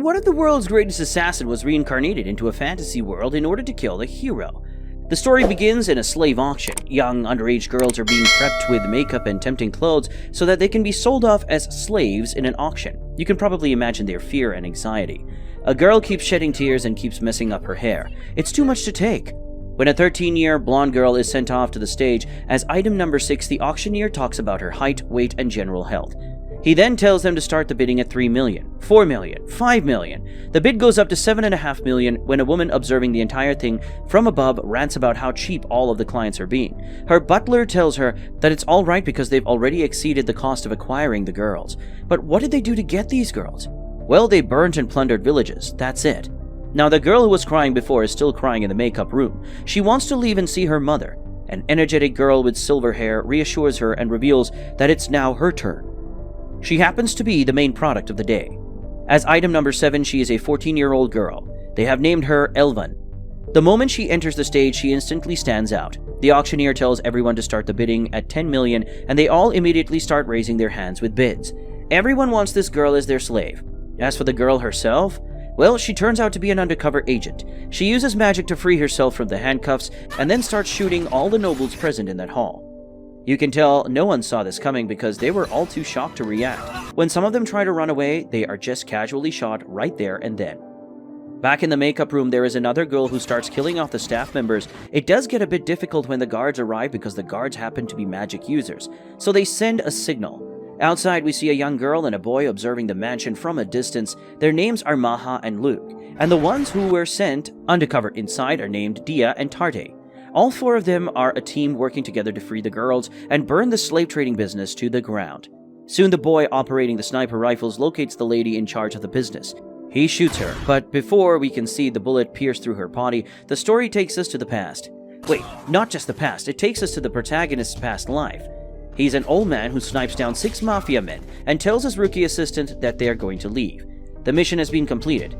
what if the world's greatest assassin was reincarnated into a fantasy world in order to kill the hero? The story begins in a slave auction. Young, underage girls are being prepped with makeup and tempting clothes so that they can be sold off as slaves in an auction. You can probably imagine their fear and anxiety. A girl keeps shedding tears and keeps messing up her hair. It's too much to take. When a 13-year blonde girl is sent off to the stage, as item number 6, the auctioneer talks about her height, weight, and general health. He then tells them to start the bidding at 3 million, 4 million, 5 million. The bid goes up to 7.5 million when a woman observing the entire thing from above rants about how cheap all of the clients are being. Her butler tells her that it's alright because they've already exceeded the cost of acquiring the girls. But what did they do to get these girls? Well, they burnt and plundered villages, that's it. Now, the girl who was crying before is still crying in the makeup room. She wants to leave and see her mother. An energetic girl with silver hair reassures her and reveals that it's now her turn. She happens to be the main product of the day. As item number 7, she is a 14-year-old girl. They have named her Elvan. The moment she enters the stage, she instantly stands out. The auctioneer tells everyone to start the bidding at 10 million, and they all immediately start raising their hands with bids. Everyone wants this girl as their slave. As for the girl herself, well, she turns out to be an undercover agent. She uses magic to free herself from the handcuffs and then starts shooting all the nobles present in that hall. You can tell no one saw this coming because they were all too shocked to react. When some of them try to run away, they are just casually shot right there and then. Back in the makeup room, there is another girl who starts killing off the staff members. It does get a bit difficult when the guards arrive because the guards happen to be magic users, so they send a signal. Outside, we see a young girl and a boy observing the mansion from a distance. Their names are Maha and Luke, and the ones who were sent undercover inside are named Dia and Tarte. All 4 of them are a team working together to free the girls and burn the slave trading business to the ground. Soon the boy operating the sniper rifles locates the lady in charge of the business. He shoots her, but before we can see the bullet pierce through her body, the story takes us to the past. Wait, not just the past, it takes us to the protagonist's past life. He's an old man who snipes down 6 mafia men and tells his rookie assistant that they are going to leave. The mission has been completed.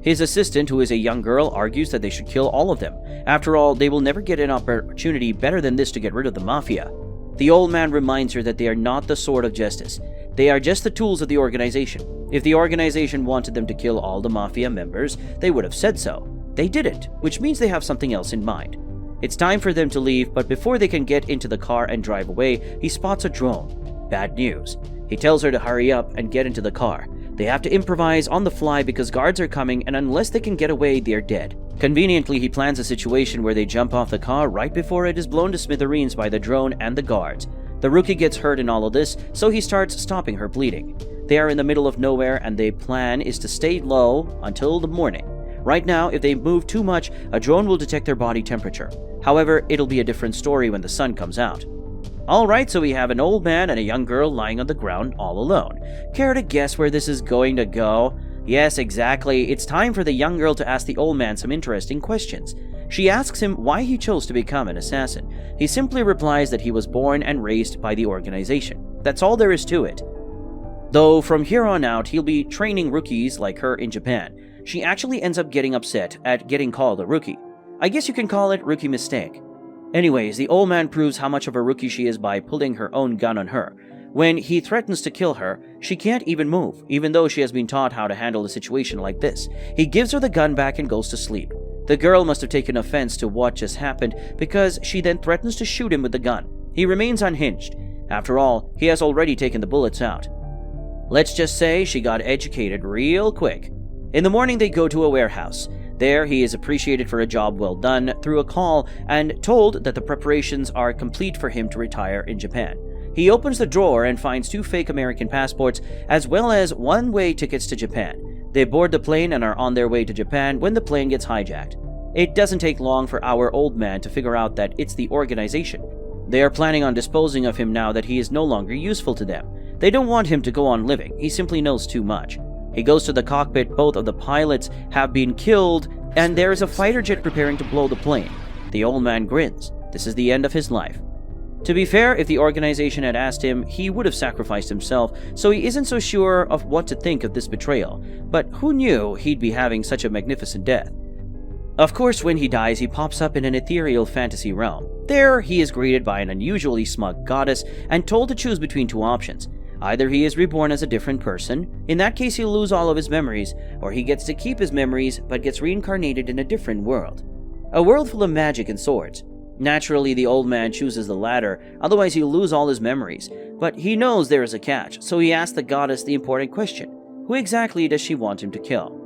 His assistant, who is a young girl, argues that they should kill all of them. After all, they will never get an opportunity better than this to get rid of the mafia. The old man reminds her that they are not the sword of justice. They are just the tools of the organization. If the organization wanted them to kill all the mafia members, they would have said so. They didn't, which means they have something else in mind. It's time for them to leave, but before they can get into the car and drive away, he spots a drone. Bad news. He tells her to hurry up and get into the car. They have to improvise on the fly because guards are coming, and unless they can get away, they're dead. Conveniently, he plans a situation where they jump off the car right before it is blown to smithereens by the drone and the guards. The rookie gets hurt in all of this, so he starts stopping her bleeding. They are in the middle of nowhere, and their plan is to stay low until the morning. Right now, if they move too much, a drone will detect their body temperature. However, it'll be a different story when the sun comes out. Alright, so we have an old man and a young girl lying on the ground all alone. Care to guess where this is going to go? Yes, exactly. It's time for the young girl to ask the old man some interesting questions. She asks him why he chose to become an assassin. He simply replies that he was born and raised by the organization. That's all there is to it. Though from here on out, he'll be training rookies like her in Japan. She actually ends up getting upset at getting called a rookie. I guess you can call it rookie mistake. Anyways, the old man proves how much of a rookie she is by pulling her own gun on her. When he threatens to kill her, she can't even move, even though she has been taught how to handle a situation like this. He gives her the gun back and goes to sleep. The girl must have taken offense to what just happened because she then threatens to shoot him with the gun. He remains unhinged. After all, he has already taken the bullets out. Let's just say she got educated real quick. In the morning, they go to a warehouse. There, he is appreciated for a job well done through a call and told that the preparations are complete for him to retire in Japan. He opens the drawer and finds 2 fake American passports as well as one-way tickets to Japan. They board the plane and are on their way to Japan when the plane gets hijacked. It doesn't take long for our old man to figure out that it's the organization. They are planning on disposing of him now that he is no longer useful to them. They don't want him to go on living. He simply knows too much. He goes to the cockpit, both of the pilots have been killed, and there is a fighter jet preparing to blow the plane. The old man grins. This is the end of his life. To be fair, if the organization had asked him, he would have sacrificed himself, so he isn't so sure of what to think of this betrayal. But who knew he'd be having such a magnificent death? Of course, when he dies, he pops up in an ethereal fantasy realm. There, he is greeted by an unusually smug goddess and told to choose between 2 options. Either he is reborn as a different person, in that case he'll lose all of his memories, or he gets to keep his memories but gets reincarnated in a different world. A world full of magic and swords. Naturally, the old man chooses the latter, otherwise he'll lose all his memories, but he knows there is a catch, so he asks the goddess the important question: who exactly does she want him to kill?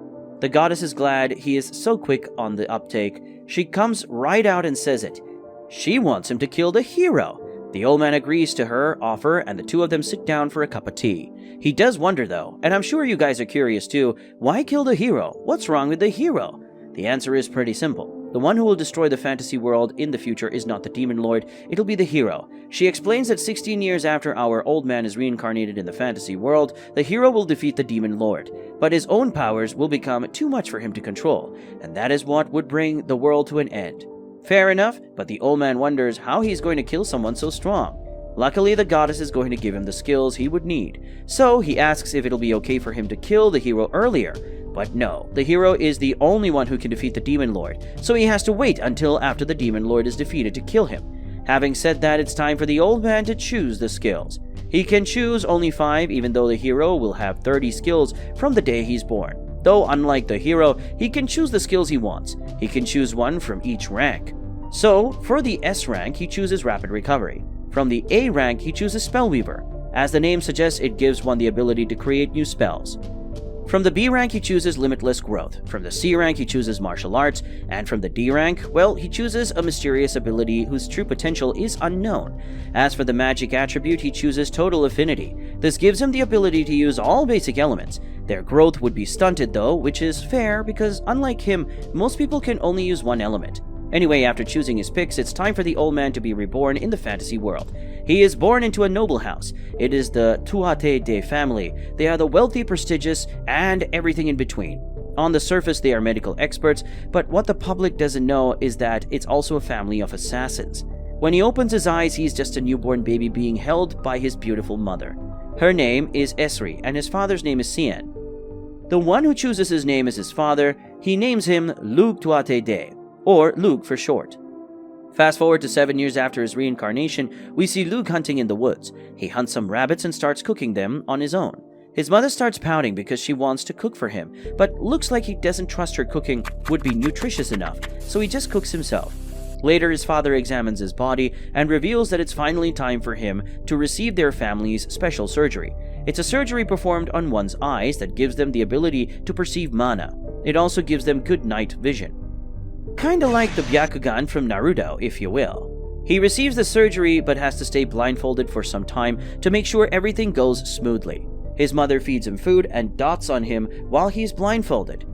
The goddess is glad he is so quick on the uptake. She comes right out and says it. She wants him to kill the hero. The old man agrees to her offer, and the two of them sit down for a cup of tea. He does wonder though, and I'm sure you guys are curious too, why kill the hero? What's wrong with the hero? The answer is pretty simple. The one who will destroy the fantasy world in the future is not the demon lord, it'll be the hero. She explains that 16 years after our old man is reincarnated in the fantasy world, the hero will defeat the demon lord, but his own powers will become too much for him to control, and that is what would bring the world to an end. Fair enough, but the old man wonders how he's going to kill someone so strong. Luckily, the goddess is going to give him the skills he would need, so he asks if it'll be okay for him to kill the hero earlier. But no, the hero is the only one who can defeat the demon lord, so he has to wait until after the demon lord is defeated to kill him. Having said that, it's time for the old man to choose the skills. He can choose only 5, even though the hero will have 30 skills from the day he's born. Though unlike the hero, he can choose the skills he wants. He can choose one from each rank. So, for the S rank, he chooses Rapid Recovery. From the A rank, he chooses Spellweaver. As the name suggests, it gives one the ability to create new spells. From the B rank, he chooses Limitless Growth. From the C rank, he chooses Martial Arts. And from the D rank, well, he chooses a mysterious ability whose true potential is unknown. As for the magic attribute, he chooses Total Affinity. This gives him the ability to use all basic elements. Their growth would be stunted though, which is fair because unlike him, most people can only use one element. Anyway, after choosing his picks, it's time for the old man to be reborn in the fantasy world. He is born into a noble house. It is the Tuatha Dé family. They are the wealthy, prestigious, and everything in between. On the surface, they are medical experts, but what the public doesn't know is that it's also a family of assassins. When he opens his eyes, he's just a newborn baby being held by his beautiful mother. Her name is Esri, and his father's name is Sian. The one who chooses his name as his father, he names him Lugh Tuatha Dé, or Lugh for short. Fast forward to 7 years after his reincarnation, we see Lugh hunting in the woods. He hunts some rabbits and starts cooking them on his own. His mother starts pouting because she wants to cook for him, but looks like he doesn't trust her cooking would be nutritious enough, so he just cooks himself. Later, his father examines his body and reveals that it's finally time for him to receive their family's special surgery. It's a surgery performed on one's eyes that gives them the ability to perceive mana. It also gives them good night vision. Kinda like the Byakugan from Naruto, if you will. He receives the surgery but has to stay blindfolded for some time to make sure everything goes smoothly. His mother feeds him food and dots on him while he's blindfolded.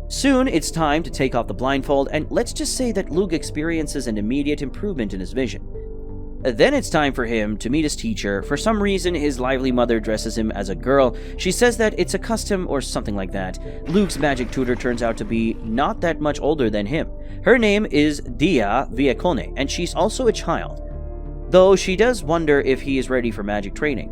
Soon, it's time to take off the blindfold, and let's just say that Lugh experiences an immediate improvement in his vision. Then it's time for him to meet his teacher. For some reason, his lively mother dresses him as a girl. She says that it's a custom or something like that. Lugh's magic tutor turns out to be not that much older than him. Her name is Dia Viacone, and she's also a child, though she does wonder if he is ready for magic training.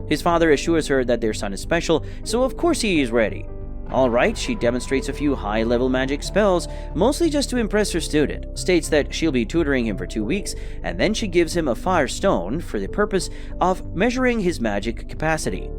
His father assures her that their son is special, so of course he is ready. Alright, she demonstrates a few high-level magic spells, mostly just to impress her student, states that she'll be tutoring him for 2 weeks, and then she gives him a fire stone for the purpose of measuring his magic capacity.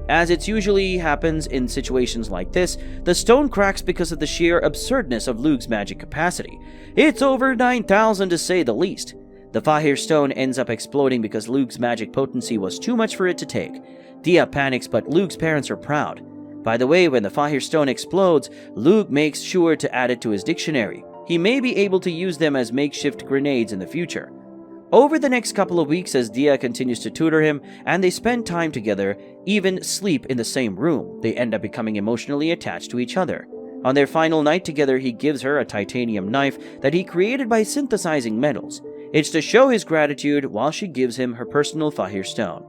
As it usually happens in situations like this, the stone cracks because of the sheer absurdness of Lugh's magic capacity. It's over 9,000 to say the least. The fire stone ends up exploding because Lugh's magic potency was too much for it to take. Dia panics, but Lugh's parents are proud. By the way, when the fire stone explodes, Lugh makes sure to add it to his dictionary. He may be able to use them as makeshift grenades in the future. Over the next couple of weeks, as Dia continues to tutor him, and they spend time together, even sleep in the same room, they end up becoming emotionally attached to each other. On their final night together, he gives her a titanium knife that he created by synthesizing metals. It's to show his gratitude while she gives him her personal fire stone.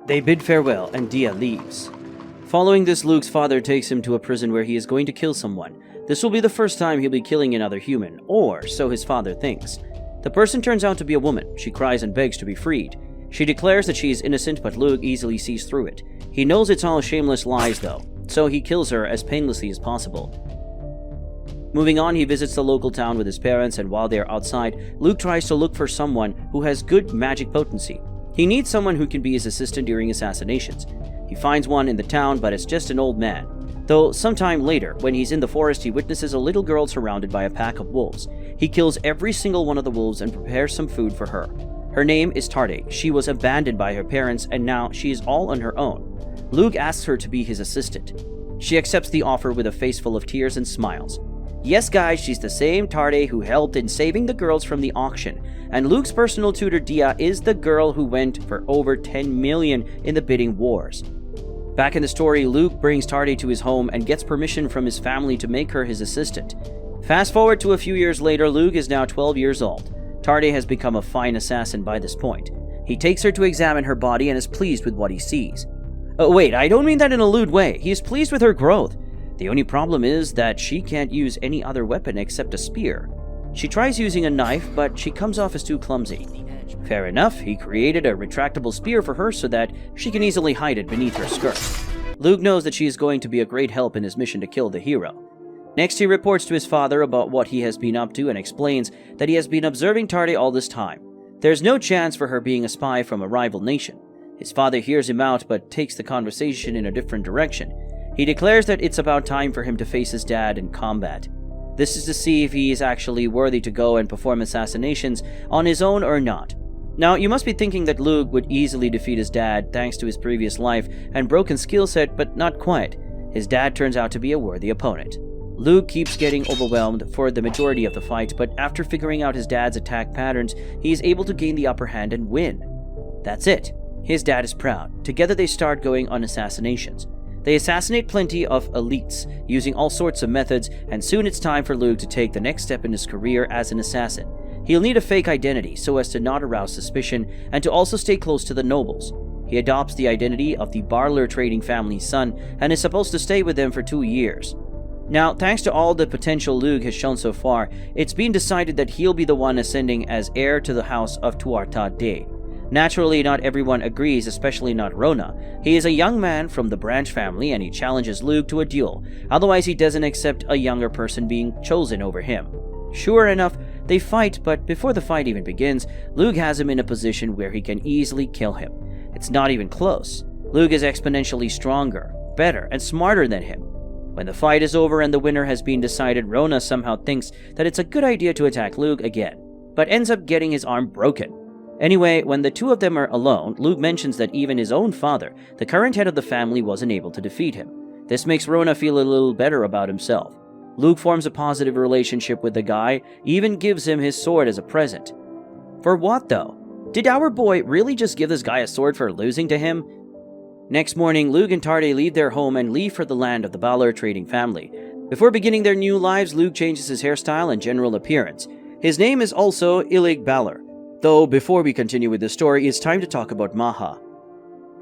They bid farewell, and Dia leaves. Following this, Lugh's father takes him to a prison where he is going to kill someone. This will be the first time he'll be killing another human, or so his father thinks. The person turns out to be a woman. She cries and begs to be freed. She declares that she is innocent, but Lugh easily sees through it. He knows it's all shameless lies though, so he kills her as painlessly as possible. Moving on, he visits the local town with his parents, and while they are outside, Lugh tries to look for someone who has good magic potency. He needs someone who can be his assistant during assassinations. He finds one in the town, but it's just an old man. Though sometime later, when he's in the forest, he witnesses a little girl surrounded by a pack of wolves. He kills every single one of the wolves and prepares some food for her. Her name is Tarde. She was abandoned by her parents and now she is all on her own. Lugh asks her to be his assistant. She accepts the offer with a face full of tears and smiles. Yes guys, she's the same Tarde who helped in saving the girls from the auction, and Lugh's personal tutor Dia is the girl who went for over 10 million in the bidding wars. Back in the story, Lugh brings Tarde to his home and gets permission from his family to make her his assistant. Fast forward to a few years later, Lugh is now 12 years old. Tarde has become a fine assassin by this point. He takes her to examine her body and is pleased with what he sees. Oh wait, I don't mean that in a lewd way. He is pleased with her growth. The only problem is that she can't use any other weapon except a spear. She tries using a knife, but she comes off as too clumsy. Fair enough, he created a retractable spear for her so that she can easily hide it beneath her skirt. Lugh knows that she is going to be a great help in his mission to kill the hero. Next, he reports to his father about what he has been up to and explains that he has been observing Tarde all this time. There's no chance for her being a spy from a rival nation. His father hears him out but takes the conversation in a different direction. He declares that it's about time for him to face his dad in combat. This is to see if he is actually worthy to go and perform assassinations on his own or not. Now, you must be thinking that Lugh would easily defeat his dad thanks to his previous life and broken skill set, but not quite. His dad turns out to be a worthy opponent. Lugh keeps getting overwhelmed for the majority of the fight, but after figuring out his dad's attack patterns, he is able to gain the upper hand and win. That's it. His dad is proud. Together they start going on assassinations. They assassinate plenty of elites, using all sorts of methods, and soon it's time for Lugh to take the next step in his career as an assassin. He'll need a fake identity so as to not arouse suspicion, and to also stay close to the nobles. He adopts the identity of the barler trading family's son, and is supposed to stay with them for 2 years. Now, thanks to all the potential Lugh has shown so far, it's been decided that he'll be the one ascending as heir to the house of Tuatha Dé. Naturally, not everyone agrees, especially not Rona. He is a young man from the Branch family and he challenges Lugh to a duel, otherwise he doesn't accept a younger person being chosen over him. Sure enough, they fight, but before the fight even begins, Lugh has him in a position where he can easily kill him. It's not even close. Lugh is exponentially stronger, better, and smarter than him. When the fight is over and the winner has been decided, Rona somehow thinks that it's a good idea to attack Lugh again, but ends up getting his arm broken. Anyway, when the two of them are alone, Lugh mentions that even his own father, the current head of the family, wasn't able to defeat him. This makes Rona feel a little better about himself. Lugh forms a positive relationship with the guy, even gives him his sword as a present. For what though? Did our boy really just give this guy a sword for losing to him? Next morning, Lugh and Tarde leave their home and leave for the land of the Balor trading family. Before beginning their new lives, Lugh changes his hairstyle and general appearance. His name is also Ilig Balor. Though before we continue with the story, it's time to talk about Maha.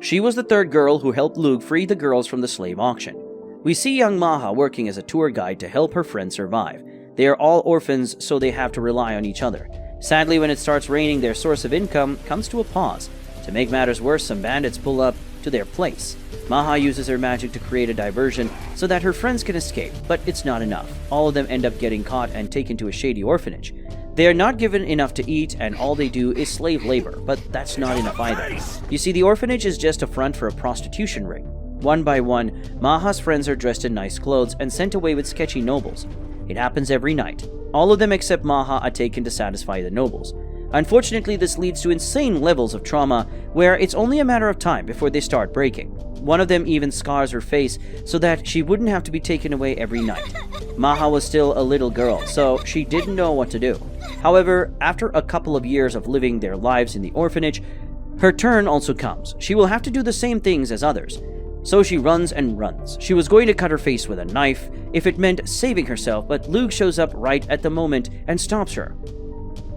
She was the third girl who helped Lugh free the girls from the slave auction. We see young Maha working as a tour guide to help her friends survive. They are all orphans, so they have to rely on each other. Sadly, when it starts raining, their source of income comes to a pause. To make matters worse, some bandits pull up to their place. Maha uses her magic to create a diversion so that her friends can escape, but it's not enough. All of them end up getting caught and taken to a shady orphanage. They are not given enough to eat, and all they do is slave labor, but that's not enough either. You see, the orphanage is just a front for a prostitution ring. One by one, Maha's friends are dressed in nice clothes and sent away with sketchy nobles. It happens every night. All of them except Maha are taken to satisfy the nobles. Unfortunately, this leads to insane levels of trauma, where it's only a matter of time before they start breaking. One of them even scars her face so that she wouldn't have to be taken away every night. Maha was still a little girl, so she didn't know what to do. However, after a couple of years of living their lives in the orphanage, her turn also comes. She will have to do the same things as others. So she runs and runs. She was going to cut her face with a knife if it meant saving herself, but Lugh shows up right at the moment and stops her.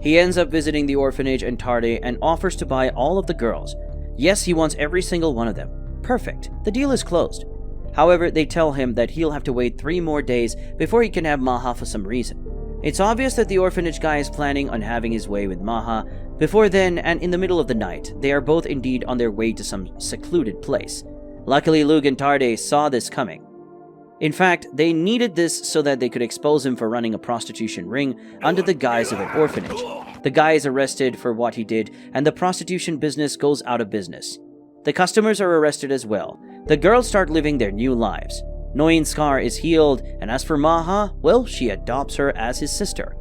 He ends up visiting the orphanage and Tarde and offers to buy all of the girls. Yes, he wants every single one of them. Perfect. The deal is closed. However, they tell him that he'll have to wait 3 more days before he can have Maha for some reason. It's obvious that the orphanage guy is planning on having his way with Maha. Before then, and in the middle of the night, they are both indeed on their way to some secluded place. Luckily, Lugh and Tarde saw this coming. In fact, they needed this so that they could expose him for running a prostitution ring under the guise of an orphanage. The guy is arrested for what he did, and the prostitution business goes out of business. The customers are arrested as well. The girls start living their new lives. Noin's scar is healed, and as for Maha, well, she adopts her as his sister.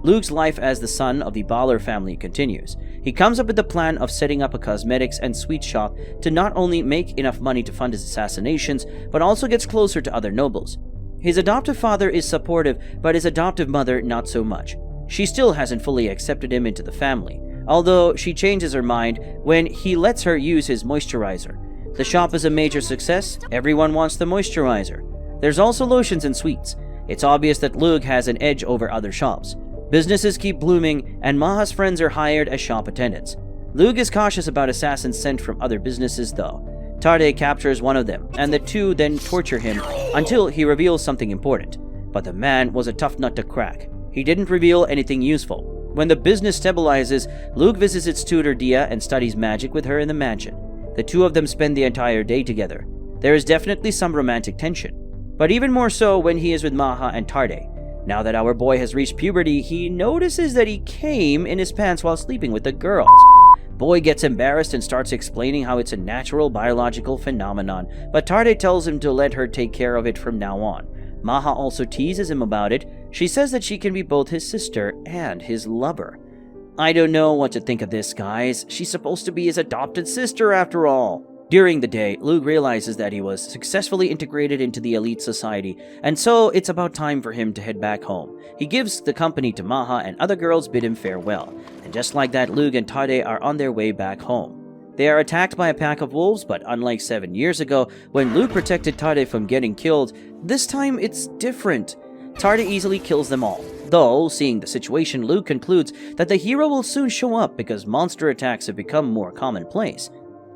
Lugh's life as the son of the Balor family continues. He comes up with the plan of setting up a cosmetics and sweet shop to not only make enough money to fund his assassinations, but also gets closer to other nobles. His adoptive father is supportive, but his adoptive mother not so much. She still hasn't fully accepted him into the family, although she changes her mind when he lets her use his moisturizer. The shop is a major success. Everyone wants the moisturizer. There's also lotions and sweets. It's obvious that Lugh has an edge over other shops. Businesses keep blooming, and Maha's friends are hired as shop attendants. Lugh is cautious about assassins sent from other businesses, though. Tuatha captures one of them, and the two then torture him until he reveals something important. But the man was a tough nut to crack. He didn't reveal anything useful. When the business stabilizes, Lugh visits its tutor Dia and studies magic with her in the mansion. The two of them spend the entire day together. There is definitely some romantic tension, but even more so when he is with Maha and Tuatha. Now that our boy has reached puberty, he notices that he came in his pants while sleeping with the girls. Boy gets embarrassed and starts explaining how it's a natural biological phenomenon, but Tuatha tells him to let her take care of it from now on. Maha also teases him about it. She says that she can be both his sister and his lover. I don't know what to think of this, guys. She's supposed to be his adopted sister after all. During the day, Lugh realizes that he was successfully integrated into the elite society, and so it's about time for him to head back home. He gives the company to Maha, and other girls bid him farewell. And just like that, Lugh and Tuatha are on their way back home. They are attacked by a pack of wolves, but unlike 7 years ago, when Lugh protected Tuatha from getting killed, this time it's different. Tuatha easily kills them all. Though, seeing the situation, Lugh concludes that the hero will soon show up because monster attacks have become more commonplace.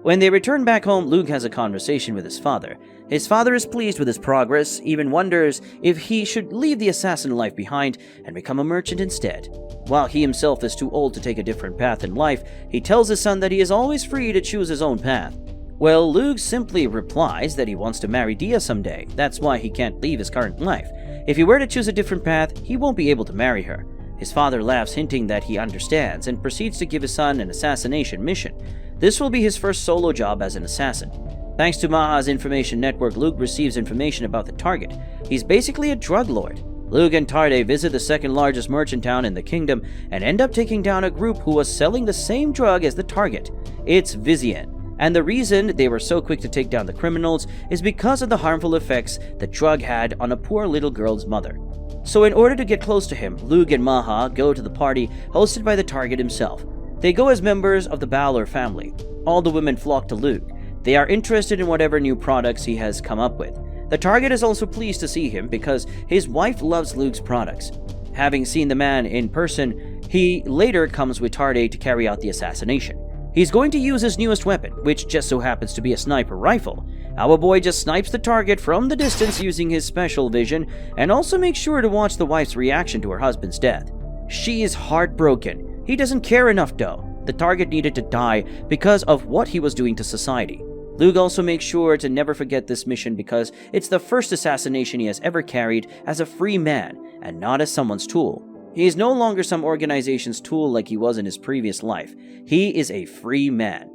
When they return back home, Lugh has a conversation with his father. His father is pleased with his progress, even wonders if he should leave the assassin life behind and become a merchant instead. While he himself is too old to take a different path in life, he tells his son that he is always free to choose his own path. Well, Lugh simply replies that he wants to marry Dia someday. That's why he can't leave his current life. If he were to choose a different path, he won't be able to marry her. His father laughs, hinting that he understands, and proceeds to give his son an assassination mission. This will be his first solo job as an assassin. Thanks to Maha's information network, Lugh receives information about the target. He's basically a drug lord. Lugh and Tuatha visit the second largest merchant town in the kingdom and end up taking down a group who was selling the same drug as the target. It's Vizian. And the reason they were so quick to take down the criminals is because of the harmful effects the drug had on a poor little girl's mother. So in order to get close to him, Lugh and Maha go to the party hosted by the target himself. They go as members of the Balor family. All the women flock to Lugh. They are interested in whatever new products he has come up with. The target is also pleased to see him because his wife loves Lugh's products. Having seen the man in person, he later comes with Tuatha to carry out the assassination. He's going to use his newest weapon, which just so happens to be a sniper rifle. Our boy just snipes the target from the distance using his special vision, and also makes sure to watch the wife's reaction to her husband's death. She is heartbroken. He doesn't care enough though. The target needed to die because of what he was doing to society. Lugh also makes sure to never forget this mission because it's the first assassination he has ever carried as a free man and not as someone's tool. He is no longer some organization's tool like he was in his previous life. He is a free man.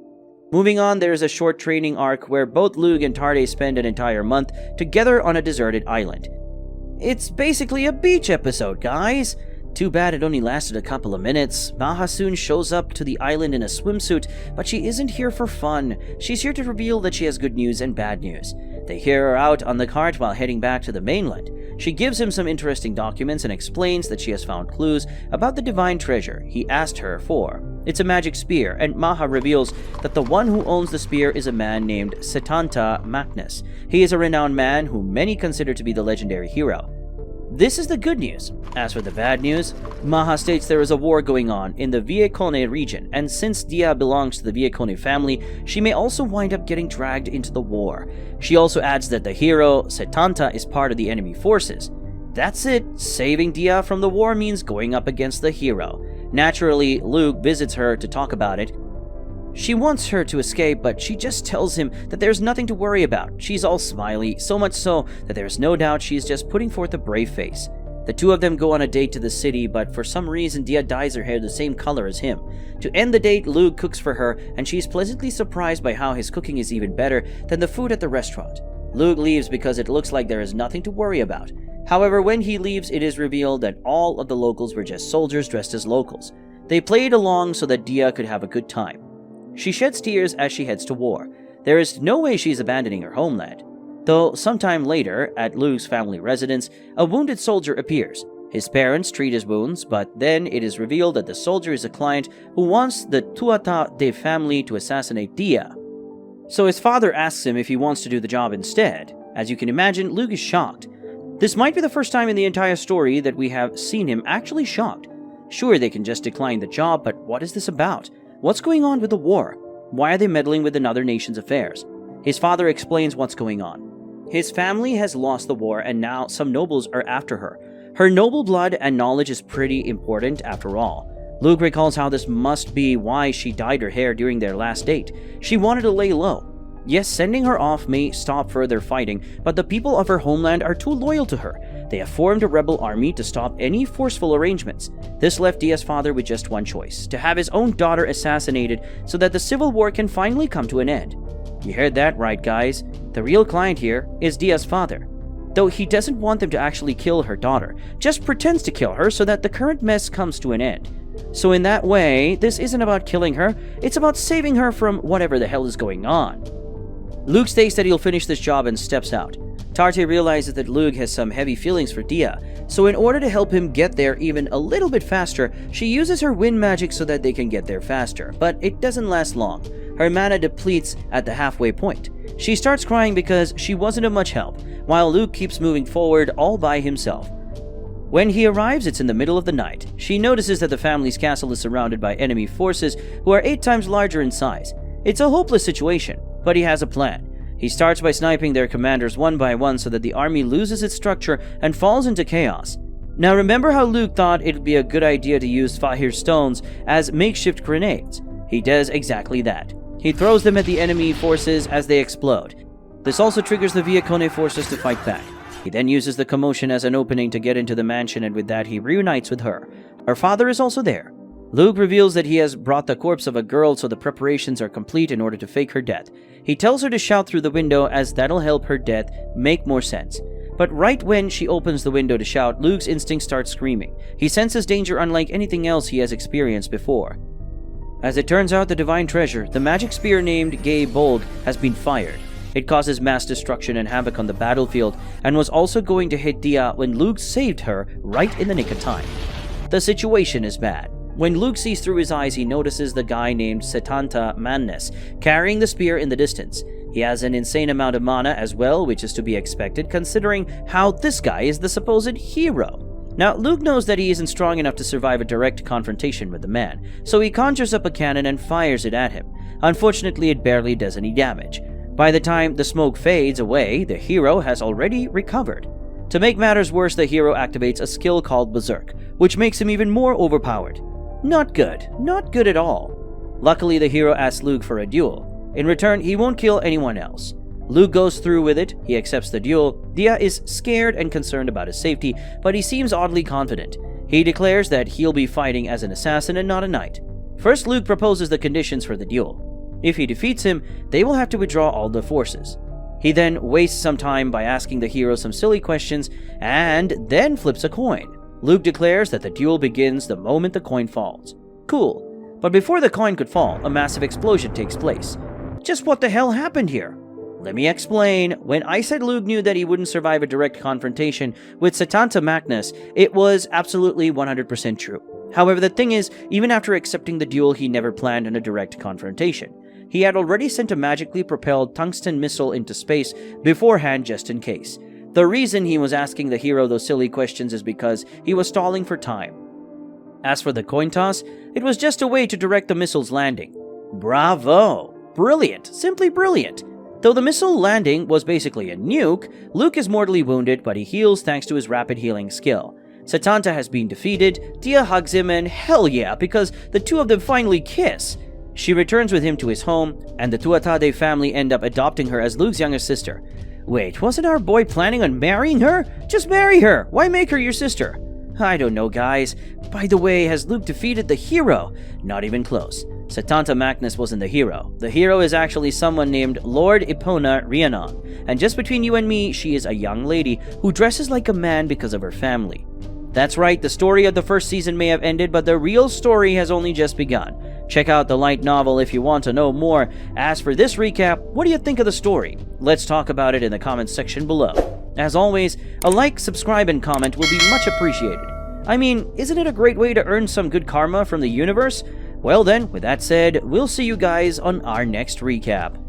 Moving on, there is a short training arc where both Lugh and Tuatha spend an entire month together on a deserted island. It's basically a beach episode, guys. Too bad it only lasted a couple of minutes. Maha soon shows up to the island in a swimsuit, but she isn't here for fun. She's here to reveal that she has good news and bad news. They hear her out on the cart while heading back to the mainland. She gives him some interesting documents and explains that she has found clues about the divine treasure he asked her for. It's a magic spear, and Maha reveals that the one who owns the spear is a man named Setanta Magnus. He is a renowned man whom many consider to be the legendary hero. This is the good news. As for the bad news, Maha states there is a war going on in the Viekone region, and since Dia belongs to the Viekone family, she may also wind up getting dragged into the war. She also adds that the hero, Setanta, is part of the enemy forces. That's it. Saving Dia from the war means going up against the hero. Naturally, Lugh visits her to talk about it. She wants her to escape, but she just tells him that there's nothing to worry about. She's all smiley, so much so that there's no doubt she's just putting forth a brave face. The The two of them go on a date to the city, but for some reason Dia dyes her hair the same color as him. To end the date, Lugh cooks for her, and she's pleasantly surprised by how his cooking is even better than the food at the restaurant. Lugh leaves because it looks like there is nothing to worry about. However, when he leaves, it is revealed that all of the locals were just soldiers dressed as locals. They played along so that Dia could have a good time. She sheds tears as she heads to war. There is no way she's abandoning her homeland. Though sometime later, at Lugh's family residence, a wounded soldier appears. His parents treat his wounds, but then it is revealed that the soldier is a client who wants the Tuatha Dé family to assassinate Dia. So his father asks him if he wants to do the job instead. As you can imagine, Lugh is shocked. This might be the first time in the entire story that we have seen him actually shocked. Sure, they can just decline the job, but what is this about? What's going on with the war? Why are they meddling with another nation's affairs? His father explains what's going on. His family has lost the war, and now some nobles are after her. Her noble blood and knowledge is pretty important after all. Lugh recalls how this must be why she dyed her hair during their last date. She wanted to lay low. Yes, sending her off may stop further fighting, but the people of her homeland are too loyal to her. They have formed a rebel army to stop any forceful arrangements. This left Dia's father with just one choice: to have his own daughter assassinated so that the civil war can finally come to an end. You heard that right, guys. The real client here is Dia's father. Though he doesn't want them to actually kill her daughter, just pretends to kill her so that the current mess comes to an end. So in that way, this isn't about killing her, it's about saving her from whatever the hell is going on. Lugh states that he'll finish this job and steps out. Tarte realizes that Lugh has some heavy feelings for Dia, so in order to help him get there even a little bit faster, she uses her wind magic so that they can get there faster, but it doesn't last long. Her mana depletes at the halfway point. She starts crying because she wasn't of much help, while Lugh keeps moving forward all by himself. When he arrives, it's in the middle of the night. She notices that the family's castle is surrounded by enemy forces who are 8 times larger in size. It's a hopeless situation, but he has a plan. He starts by sniping their commanders one by one so that the army loses its structure and falls into chaos. Now remember how Lugh thought it would be a good idea to use fire stones as makeshift grenades? He does exactly that. He throws them at the enemy forces as they explode. This also triggers the Viacone forces to fight back. He then uses the commotion as an opening to get into the mansion, and with that he reunites with her. Her father is also there. Lugh reveals that he has brought the corpse of a girl, so the preparations are complete in order to fake her death. He tells her to shout through the window as that'll help her death make more sense. But right when she opens the window to shout, Lugh's instinct starts screaming. He senses danger unlike anything else he has experienced before. As it turns out, the divine treasure, the magic spear named Gay Bolg, has been fired. It causes mass destruction and havoc on the battlefield, and was also going to hit Dia when Lugh saved her right in the nick of time. The situation is bad. When Lugh sees through his eyes, he notices the guy named Setanta Madness carrying the spear in the distance. He has an insane amount of mana as well, which is to be expected considering how this guy is the supposed hero. Now, Lugh knows that he isn't strong enough to survive a direct confrontation with the man, so he conjures up a cannon and fires it at him. Unfortunately, it barely does any damage. By the time the smoke fades away, the hero has already recovered. To make matters worse, the hero activates a skill called Berserk, which makes him even more overpowered. Not good. Not good at all. Luckily, the hero asks Lugh for a duel. In return, he won't kill anyone else. Lugh goes through with it. He accepts the duel. Dia is scared and concerned about his safety, but he seems oddly confident. He declares that he'll be fighting as an assassin and not a knight. First, Lugh proposes the conditions for the duel. If he defeats him, they will have to withdraw all the forces. He then wastes some time by asking the hero some silly questions and then flips a coin. Lugh declares that the duel begins the moment the coin falls. Cool. But before the coin could fall, a massive explosion takes place. Just what the hell happened here? Let me explain. When I said Lugh knew that he wouldn't survive a direct confrontation with Setanta Magnus, it was absolutely 100% true. However, the thing is, even after accepting the duel, he never planned on a direct confrontation. He had already sent a magically propelled tungsten missile into space beforehand just in case. The reason he was asking the hero those silly questions is because he was stalling for time. As for the coin toss, it was just a way to direct the missile's landing. Bravo! Brilliant! Simply brilliant! Though the missile landing was basically a nuke, Lugh is mortally wounded, but he heals thanks to his rapid healing skill. Setanta has been defeated, Dia hugs him, and hell yeah, because the two of them finally kiss. She returns with him to his home, and the Tuatha Dé family end up adopting her as Lugh's younger sister. Wait, wasn't our boy planning on marrying her? Just marry her! Why make her your sister? I don't know, guys. By the way, has Luke defeated the hero? Not even close. Setanta Magnus wasn't the hero. The hero is actually someone named Lord Epona Rhiannon. And just between you and me, she is a young lady who dresses like a man because of her family. That's right, the story of the first season may have ended, but the real story has only just begun. Check out the light novel if you want to know more. As for this recap, what do you think of the story? Let's talk about it in the comments section below. As always, a like, subscribe, and comment will be much appreciated. I mean, isn't it a great way to earn some good karma from the universe? Well then, with that said, we'll see you guys on our next recap.